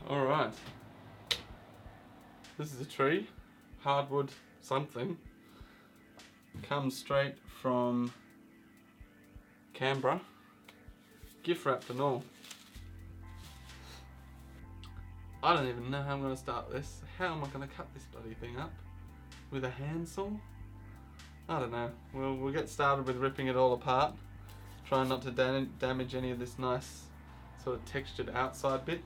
Alright. This is a tree. Hardwood something. Comes straight from Canberra. Gift wrapped and all. I don't even know how I'm going to start this. How am I going to cut this bloody thing up? With a handsaw? I don't know. We'll get started with ripping it all apart. Trying not to damage any of this nice sort of textured outside bit.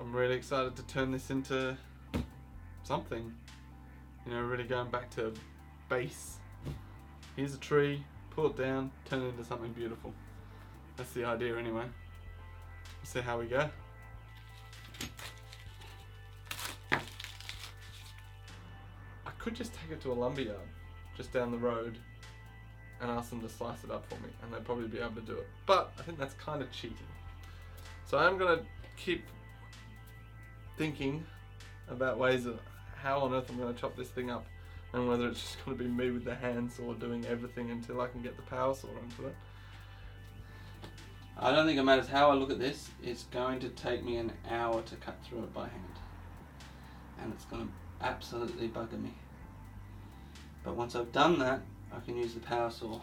I'm really excited to turn this into something. You know, really going back to base. Here's a tree, pull it down, turn it into something beautiful. That's the idea anyway. We'll see how we go. I could just take it to a lumberyard just down the road and ask them to slice it up for me, and they'd probably be able to do it. But I think that's kind of cheating. So I'm going to keep thinking about ways of how on earth I'm going to chop this thing up, and whether it's just going to be me with the handsaw doing everything until I can get the power saw onto it. I don't think it matters how I look at this. It's going to take me an hour to cut through it by hand, and it's going to absolutely bugger me. But once I've done that, I can use the power saw.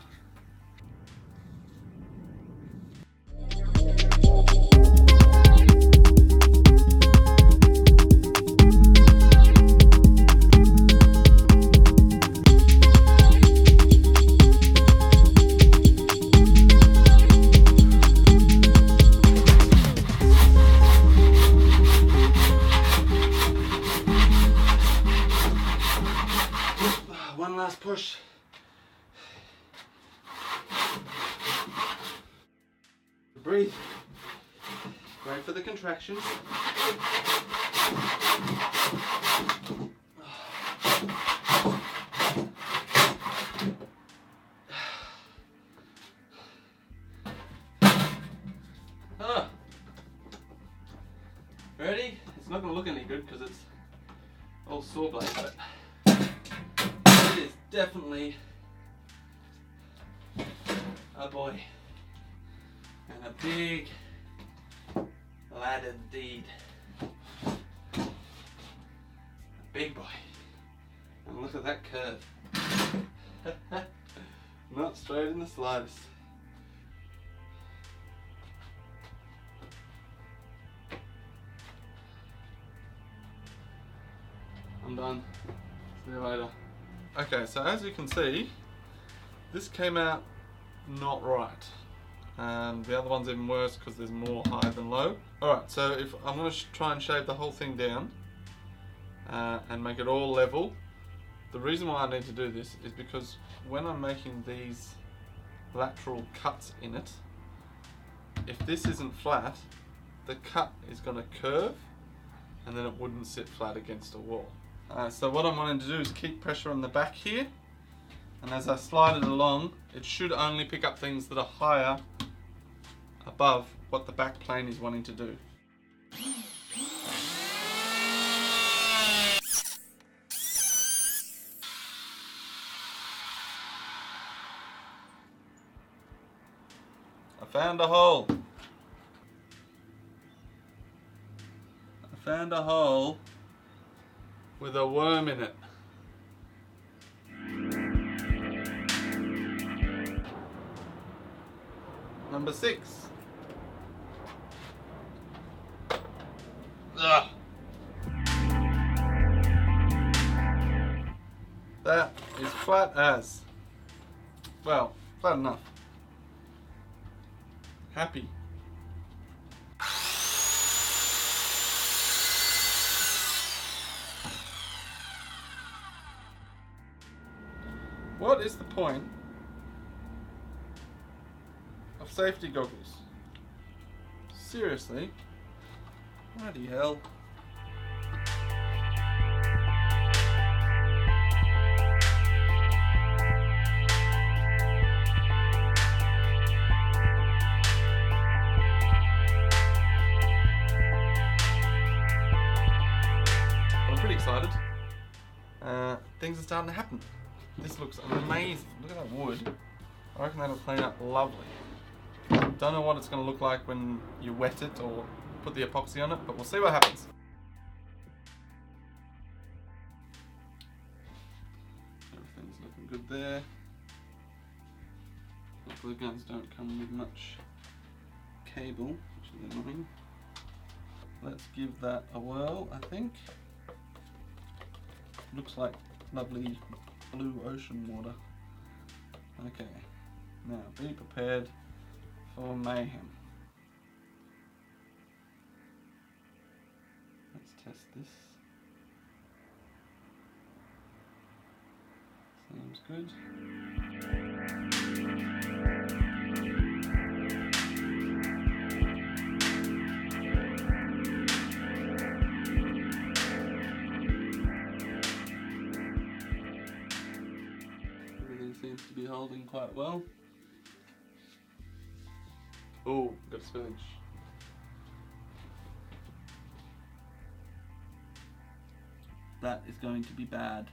One last push. Breathe. Great for the contractions. Ready? It's not going to look any good because it's all saw blade, but it is definitely a boy. And a big lad indeed. A big boy. And look at that curve. Not straight in the slightest. I'm done. See you later. Okay, so as you can see, this came out not right. The other one's even worse because there's more high than low. Alright, so if I'm going to try and shave the whole thing down and make it all level. The reason why I need to do this is because when I'm making these lateral cuts in it, if this isn't flat, the cut is going to curve and then it wouldn't sit flat against a wall. So what I'm wanting to do is keep pressure on the back here, and as I slide it along, it should only pick up things that are higher above what the back plane is wanting to do. I found a hole. I found a hole with a worm in it. Number 6. Ugh. That is flat as. Well, flat enough. Happy. What is the point of safety goggles? Seriously? Bloody hell. I'm pretty excited. Things are starting to happen. This looks amazing. Look at that wood. I reckon that'll clean up lovely. Don't know what it's going to look like when you wet it or put the epoxy on it, but we'll see what happens. Everything's looking good there. The glue guns don't come with much cable, which is annoying. Let's give that a whirl, I think. Looks like lovely blue ocean water. Okay, now be prepared for mayhem. Let's test this. Seems good. Seems to be holding quite well. Oh, got a spillage. That is going to be bad.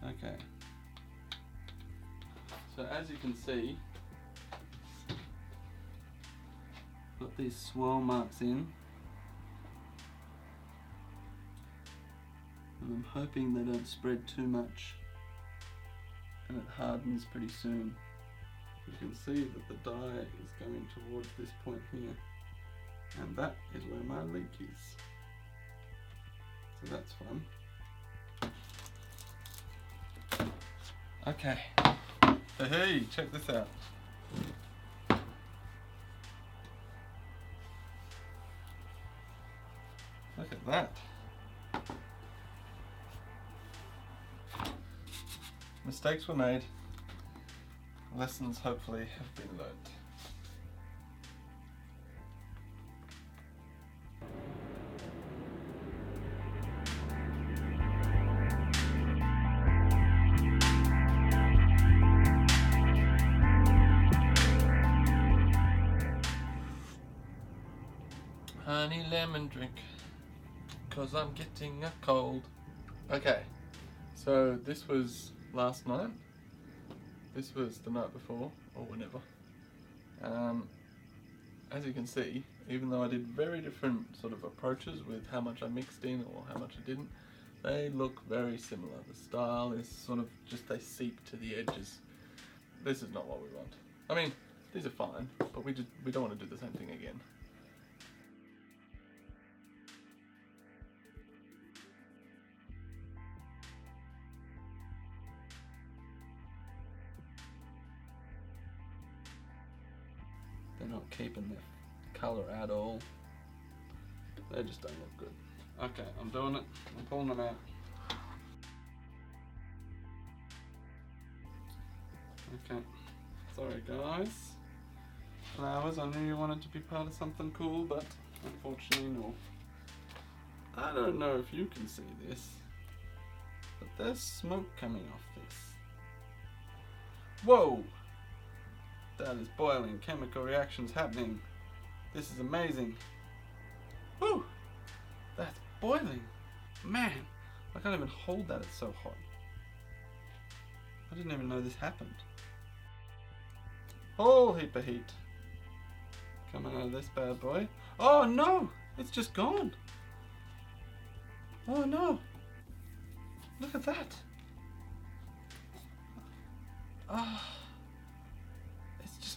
Okay. So as you can see, got these swirl marks in. And I'm hoping they don't spread too much and it hardens pretty soon. You can see that the dye is going towards this point here, and that is where my leak is. So that's fun. Okay. Hey, check this out. Look at that. Mistakes were made. Lessons hopefully have been learned. Honey lemon drink, 'cause I'm getting a cold. Okay, so this was last night. This was the night before, or whenever. As you can see, even though I did very different sort of approaches with how much I mixed in or how much I didn't, they look very similar. The style is sort of just, they seep to the edges. This is not what we want. I mean, these are fine, but we don't want to do the same thing again. They're not keeping their colour at all. They just don't look good. Okay, I'm doing it. I'm pulling them out. Okay, sorry guys. Flowers, I knew you wanted to be part of something cool, but unfortunately no. I don't know if you can see this, but there's smoke coming off this. Whoa! That is boiling, chemical reactions happening. This is amazing. Woo! That's boiling. Man, I can't even hold that, it's so hot. I didn't even know this happened. Whole heap of heat coming out of this bad boy. Oh no! It's just gone. Oh no! Look at that. Ah.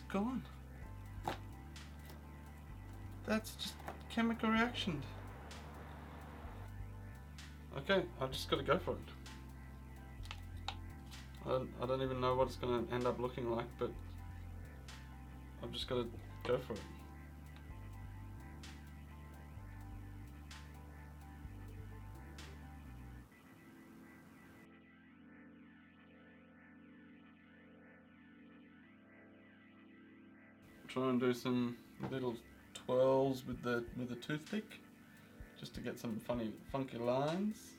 Gone. That's just chemical reaction. Okay, I've just got to go for it. I don't even know what it's going to end up looking like, but I've just got to go for it. Try and do some little twirls with the toothpick, just to get some funky lines.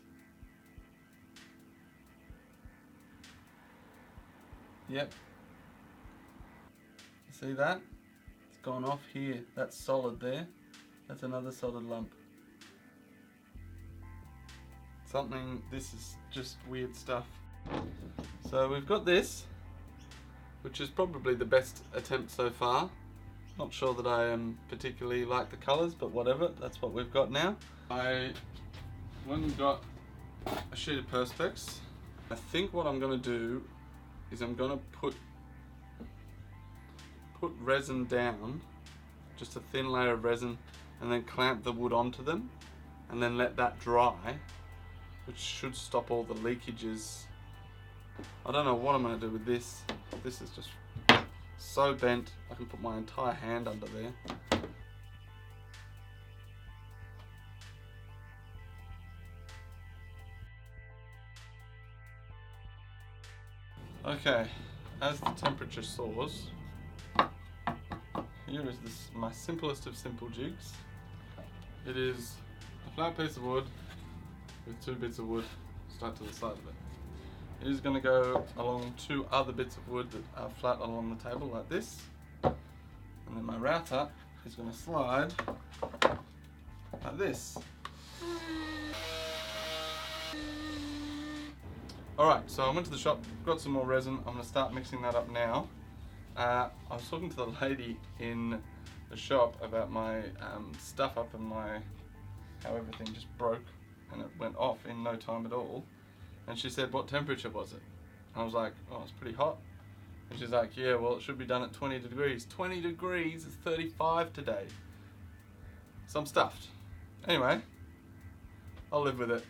Yep. See that? It's gone off here. That's solid there. That's another solid lump. This is just weird stuff. So we've got this. which is probably the best attempt so far. Not sure that I particularly like the colours, but whatever, that's what we've got now. I went and got a sheet of Perspex. I think what I'm going to do is I'm going to put resin down, just a thin layer of resin, and then clamp the wood onto them, and then let that dry, which should stop all the leakages. I don't know what I'm going to do with this. This is just so bent, I can put my entire hand under there. Okay, as the temperature soars, here is my simplest of simple jigs. It is a flat piece of wood with 2 bits of wood stuck to the side of it. It is going to go along 2 other bits of wood that are flat along the table like this. And then my router is going to slide like this. Alright, so I went to the shop, got some more resin. I'm going to start mixing that up now. I was talking to the lady in the shop about my stuff up and how everything just broke and it went off in no time at all. And she said, what temperature was it? And I was like, oh, it's pretty hot. And she's like, yeah, well, it should be done at 20 degrees. 20 degrees, it's 35 today. So I'm stuffed. Anyway, I'll live with it.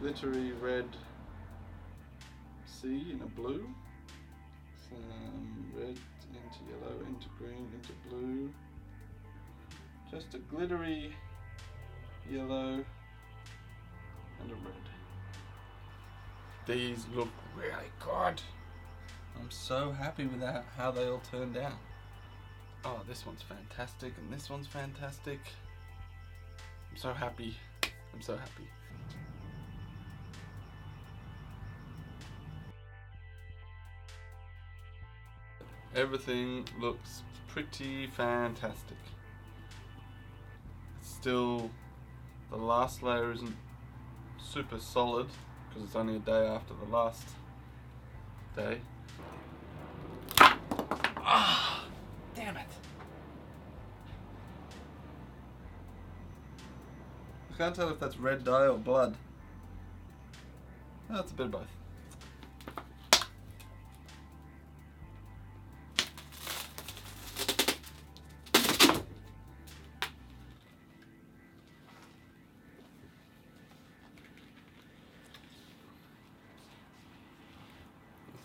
Glittery red sea in a blue, some red into yellow, into green, into blue, just a glittery yellow and a red. These look really good. I'm so happy with how they all turned out. Oh, this one's fantastic and this one's fantastic. I'm so happy. I'm so happy. Everything looks pretty fantastic. Still, the last layer isn't super solid because it's only a day after the last day. Ah, damn it. I can't tell if that's red dye or blood. Oh, it's a bit of both.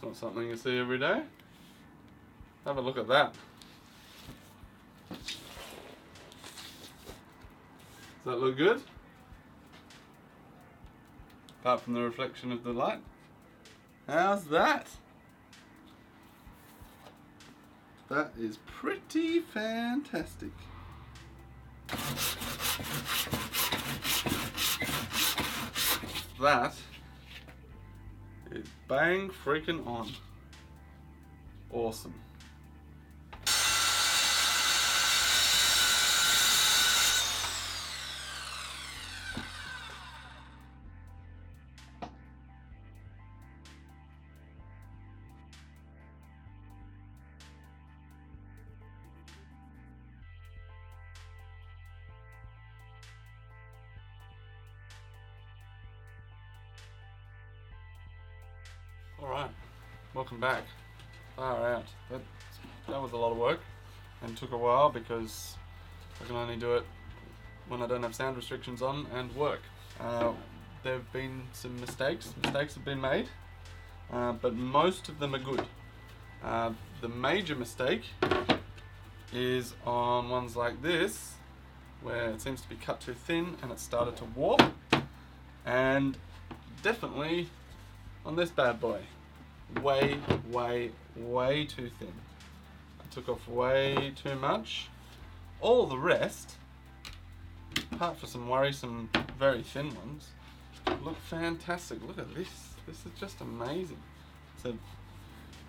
Not something you see every day. Have a look at that. Does that look good? Apart from the reflection of the light. How's that? That is pretty fantastic. That is bang freaking on. Awesome. Alright, welcome back. Far out. That was a lot of work and took a while because I can only do it when I don't have sound restrictions on and work. There have been some mistakes. Mistakes have been made, but most of them are good. The major mistake is on ones like this, where it seems to be cut too thin and it started to warp, and definitely on this bad boy. way, way too thin. I took off way too much. All the rest, apart from some worrisome, very thin ones, look fantastic. Look at this. This is just amazing. It's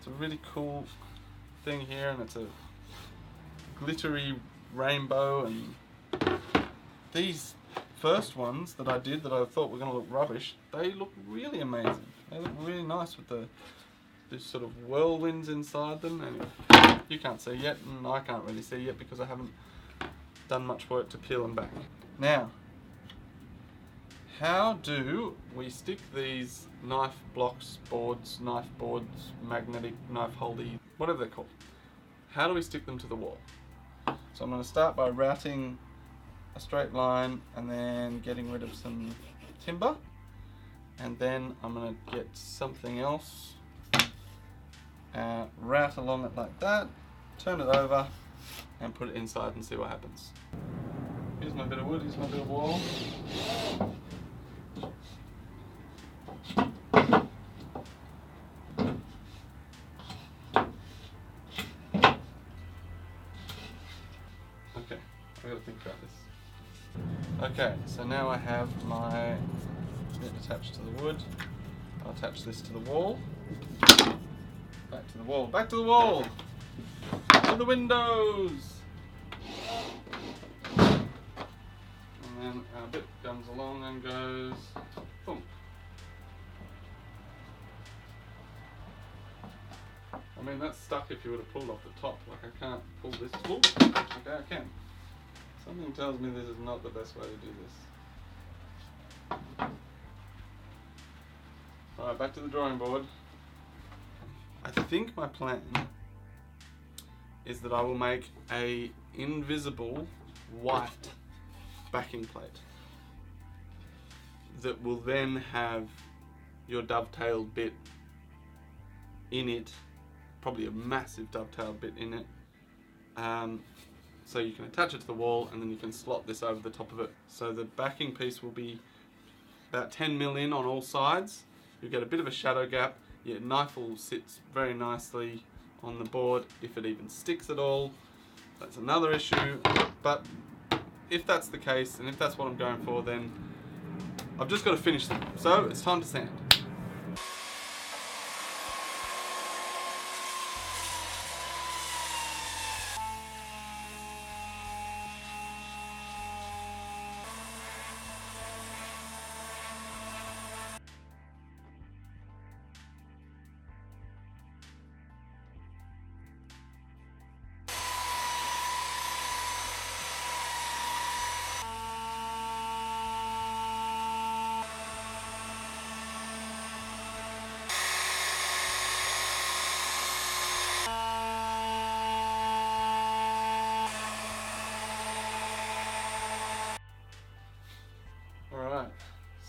a really cool thing here, and it's a glittery rainbow. And these first ones that I did that I thought were going to look rubbish, they look really amazing. They look really nice with this sort of whirlwinds inside them. And you can't see yet, and I can't really see yet because I haven't done much work to peel them back. Now, how do we stick these knife blocks, knife boards, magnetic knife holdy, whatever they're called? How do we stick them to the wall? So I'm going to start by routing a straight line and then getting rid of some timber, and then I'm going to get something else, route along it like that, turn it over and put it inside and see what happens. Here's my bit of wood, here's my bit of wall. Okay, I've got to think about this. Okay, so now I have my bit attached to the wood. I'll attach this to the wall. Back to the wall, back to the wall! To the windows! And then our bit comes along and goes boom. I mean, that's stuck if you would have pulled off the top. Like, I can't pull this. Ooh, okay, I can. Something tells me this is not the best way to do this. Alright, back to the drawing board. I think my plan is that I will make a invisible white backing plate that will then have your dovetailed bit in it, probably a massive dovetailed bit in it, so you can attach it to the wall and then you can slot this over the top of it. So the backing piece will be about 10 mil in on all sides. You'll get a bit of a shadow gap. Your knife will sit very nicely on the board, if it even sticks at all. That's another issue, but if that's the case and if that's what I'm going for, then I've just got to finish them. So it's time to sand.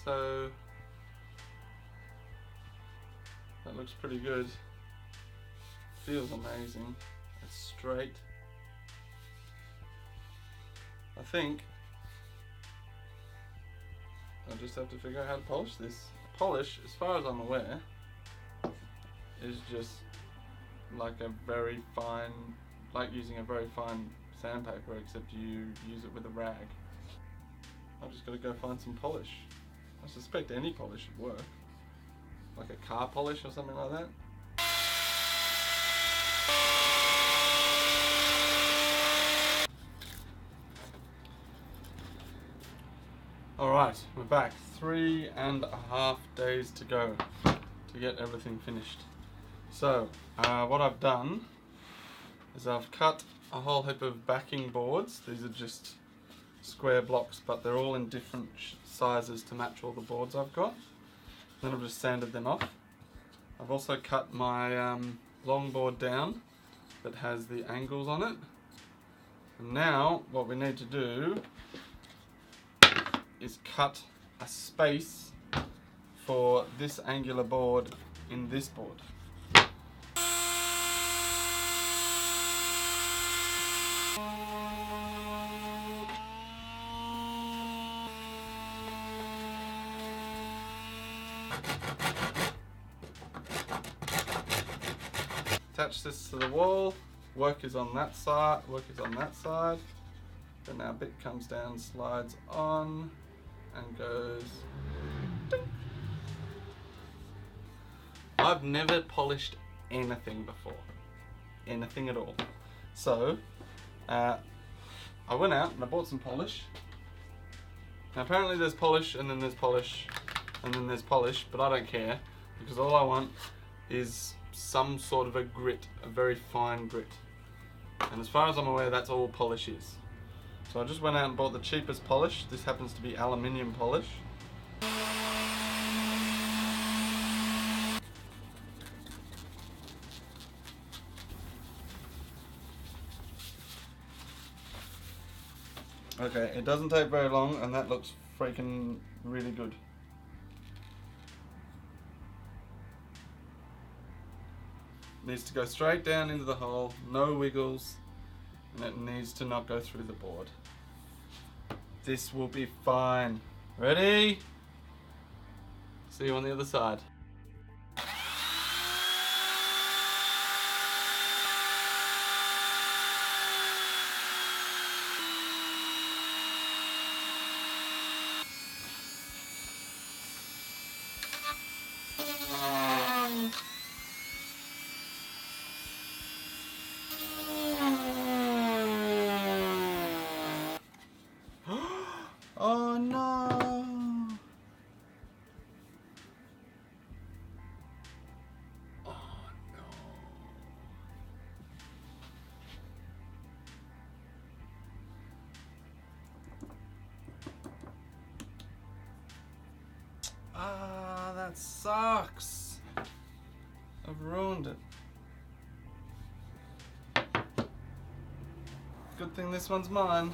So that looks pretty good. Feels amazing. It's straight. I think I'll just have to figure out how to polish this. Polish, as far as I'm aware, is just like a very fine, like using a very fine sandpaper, except you use it with a rag. I've just got to go find some polish. I suspect any polish should work. Like a car polish or something like that. Alright, we're back. 3.5 days to go to get everything finished. So, what I've done is I've cut a whole heap of backing boards. These are just square blocks, but they're all in different sizes to match all the boards I've got. Then I've just sanded them off. I've also cut my long board down that has the angles on it. And now what we need to do is cut a space for this angular board in this board. attach this to the wall. Work is on that side. Work is on that side. Then our bit comes down, slides on, and goes. Ding. I've never polished anything before, anything at all. So I went out and I bought some polish. Now apparently there's polish and then there's polish and then there's polish, but I don't care because all I want is some sort of a grit, a very fine grit. And as far as I'm aware, that's all polish is. So I just went out and bought the cheapest polish. This happens to be aluminium polish. Okay, it doesn't take very long and that looks freaking really good. Needs to go straight down into the hole, no wiggles, and it needs to not go through the board. This will be fine. Ready? See you on the other side. Oh no! Oh no! Ah, that sucks. I've ruined it. Good thing this one's mine.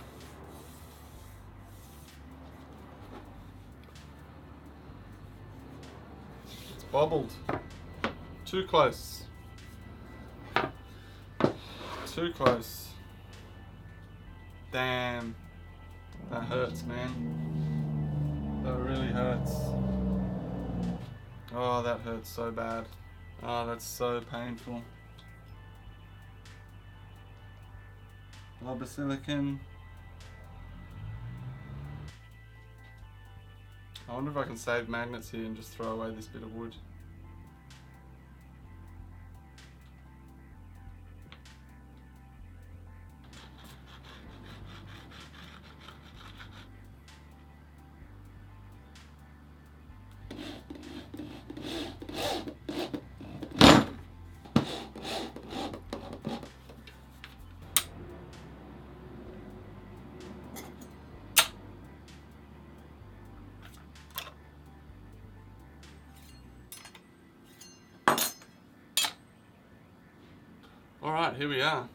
Bobbled. Too close. Too close. Damn. That hurts, man. That really hurts. Oh, that hurts so bad. Oh, that's so painful. Rubber silicone. I wonder if I can save magnets here and just throw away this bit of wood. Alright, here we are.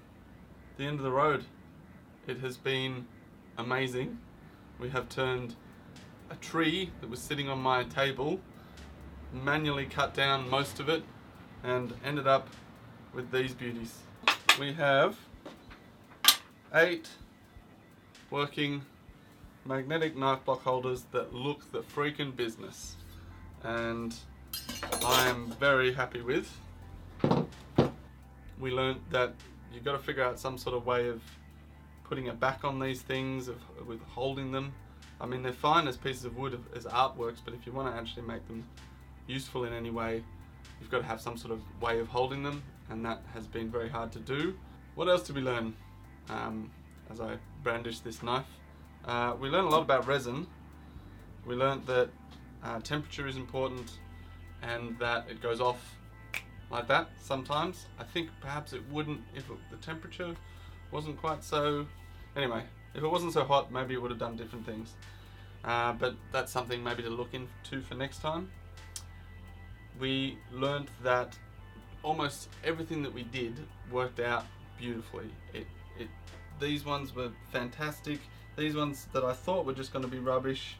The end of the road. It has been amazing. We have turned a tree that was sitting on my table, manually cut down most of it, and ended up with these beauties. We have 8 working magnetic knife block holders that look the freaking business, and I am very happy with. We learned that you've got to figure out some sort of way of putting it back on these things, with holding them. I mean, they're fine as pieces of wood, as artworks, but if you want to actually make them useful in any way, you've got to have some sort of way of holding them, and that has been very hard to do. What else did we learn as I brandish this knife? We learned a lot about resin. We learned that temperature is important and that it goes off like that sometimes. I think perhaps it wouldn't if the temperature wasn't quite so... Anyway, if it wasn't so hot, maybe it would have done different things. But that's something maybe to look into for next time. We learned that almost everything that we did worked out beautifully. These ones were fantastic. These ones that I thought were just going to be rubbish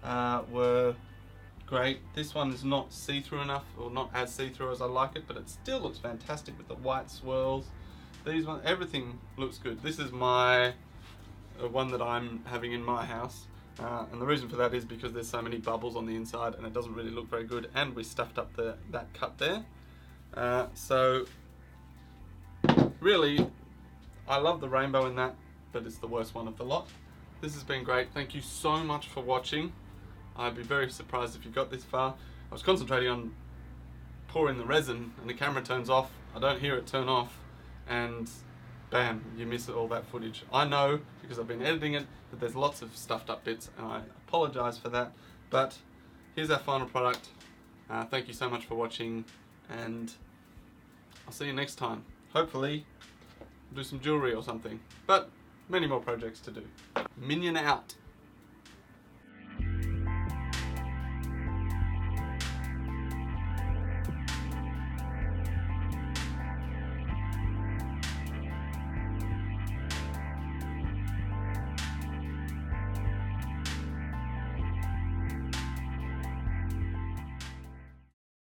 were great. This one is not see-through enough, or not as see-through as I like it, but it still looks fantastic with the white swirls. These ones, everything looks good. This is my one that I'm having in my house, and the reason for that is because there's so many bubbles on the inside and it doesn't really look very good, and we stuffed up that cut there. So really, I love the rainbow in that, but it's the worst one of the lot. This has been great. Thank you so much for watching. I'd be very surprised if you got this far. I was concentrating on pouring the resin and the camera turns off. I don't hear it turn off and bam, you miss all that footage. I know, because I've been editing it, that there's lots of stuffed up bits and I apologize for that. But here's our final product. Thank you so much for watching and I'll see you next time. Hopefully do some jewelry or something, but many more projects to do. Minion out.